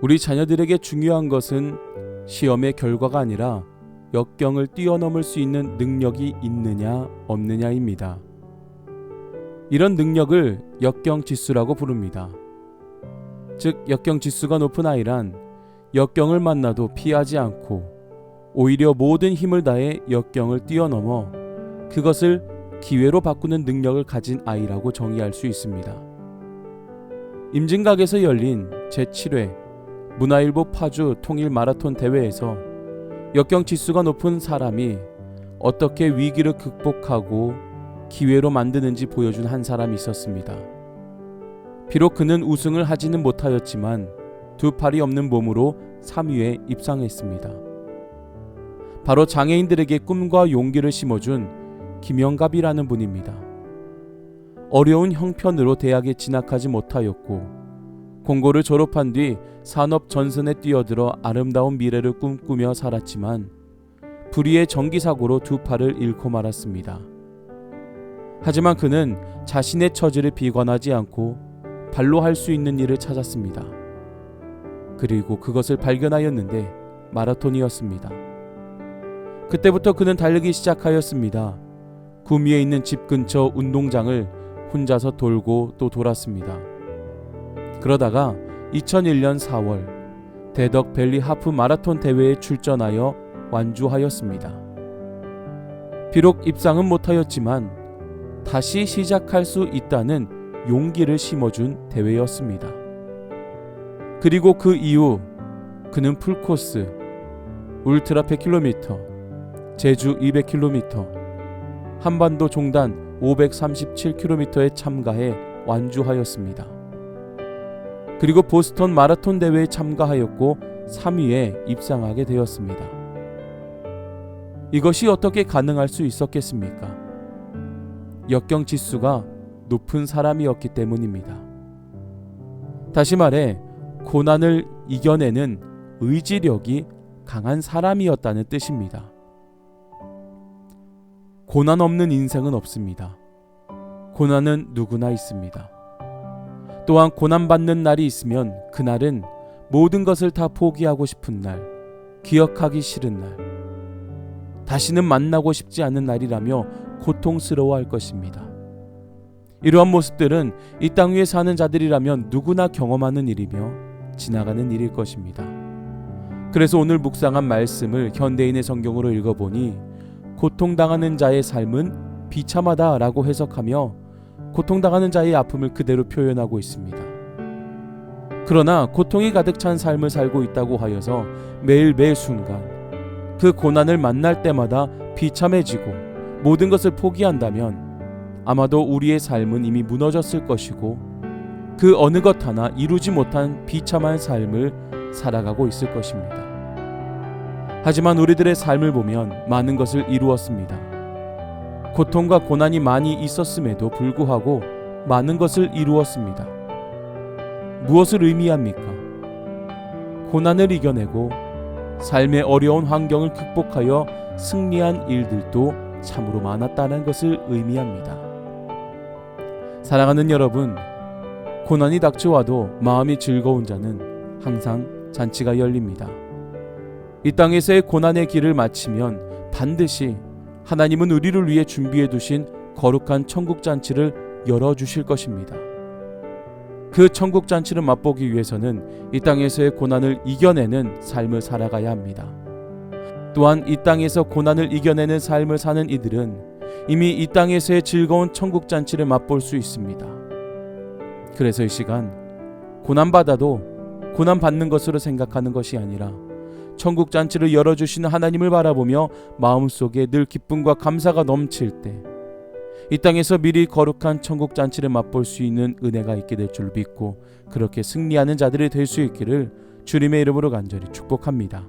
우리 자녀들에게 중요한 것은 시험의 결과가 아니라 역경을 뛰어넘을 수 있는 능력이 있느냐 없느냐입니다. 이런 능력을 역경 지수라고 부릅니다. 즉 역경 지수가 높은 아이란 역경을 만나도 피하지 않고 오히려 모든 힘을 다해 역경을 뛰어넘어 그것을 기회로 바꾸는 능력을 가진 아이라고 정의할 수 있습니다. 임진각에서 열린 제7회 문화일보 파주 통일 마라톤 대회에서 역경 지수가 높은 사람이 어떻게 위기를 극복하고 기회로 만드는지 보여준 한 사람이 있었습니다. 비록 그는 우승을 하지는 못하였지만 두 팔이 없는 몸으로 3위에 입상했습니다. 바로 장애인들에게 꿈과 용기를 심어준 김영갑이라는 분입니다. 어려운 형편으로 대학에 진학하지 못하였고 공고를 졸업한 뒤 산업 전선에 뛰어들어 아름다운 미래를 꿈꾸며 살았지만 불의의 전기사고로 두 팔을 잃고 말았습니다. 하지만 그는 자신의 처지를 비관하지 않고 발로 할 수 있는 일을 찾았습니다. 그리고 그것을 발견하였는데 마라톤이었습니다. 그때부터 그는 달리기 시작하였습니다. 구미에 있는 집 근처 운동장을 혼자서 돌고 또 돌았습니다. 그러다가 2001년 4월 대덕 밸리 하프 마라톤 대회에 출전하여 완주하였습니다. 비록 입상은 못하였지만 다시 시작할 수 있다는 용기를 심어준 대회였습니다. 그리고 그 이후 그는 풀코스, 울트라 100km, 제주 200km, 한반도 종단 537km에 참가해 완주하였습니다. 그리고 보스턴 마라톤 대회에 참가하였고 3위에 입상하게 되었습니다. 이것이 어떻게 가능할 수 있었겠습니까? 역경 지수가 높은 사람이었기 때문입니다. 다시 말해 고난을 이겨내는 의지력이 강한 사람이었다는 뜻입니다. 고난 없는 인생은 없습니다. 고난은 누구나 있습니다. 또한 고난받는 날이 있으면 그날은 모든 것을 다 포기하고 싶은 날, 기억하기 싫은 날, 다시는 만나고 싶지 않은 날이라며 고통스러워할 것입니다. 이러한 모습들은 이 땅 위에 사는 자들이라면 누구나 경험하는 일이며 지나가는 일일 것입니다. 그래서 오늘 묵상한 말씀을 현대인의 성경으로 읽어보니 고통당하는 자의 삶은 비참하다라고 해석하며 고통당하는 자의 아픔을 그대로 표현하고 있습니다. 그러나 고통이 가득 찬 삶을 살고 있다고 하여서 매일 매 순간 그 고난을 만날 때마다 비참해지고 모든 것을 포기한다면 아마도 우리의 삶은 이미 무너졌을 것이고 그 어느 것 하나 이루지 못한 비참한 삶을 살아가고 있을 것입니다. 하지만 우리들의 삶을 보면 많은 것을 이루었습니다. 고통과 고난이 많이 있었음에도 불구하고 많은 것을 이루었습니다. 무엇을 의미합니까? 고난을 이겨내고 삶의 어려운 환경을 극복하여 승리한 일들도 참으로 많았다는 것을 의미합니다. 사랑하는 여러분, 고난이 닥쳐와도 마음이 즐거운 자는 항상 잔치가 열립니다. 이 땅에서의 고난의 길을 마치면 반드시 하나님은 우리를 위해 준비해 두신 거룩한 천국 잔치를 열어주실 것입니다. 그 천국 잔치를 맛보기 위해서는 이 땅에서의 고난을 이겨내는 삶을 살아가야 합니다. 또한 이 땅에서 고난을 이겨내는 삶을 사는 이들은 이미 이 땅에서의 즐거운 천국 잔치를 맛볼 수 있습니다. 그래서 이 시간 고난받아도 고난받는 것으로 생각하는 것이 아니라 천국 잔치를 열어주시는 하나님을 바라보며 마음속에 늘 기쁨과 감사가 넘칠 때 이 땅에서 미리 거룩한 천국 잔치를 맛볼 수 있는 은혜가 있게 될 줄 믿고 그렇게 승리하는 자들이 될 수 있기를 주님의 이름으로 간절히 축복합니다.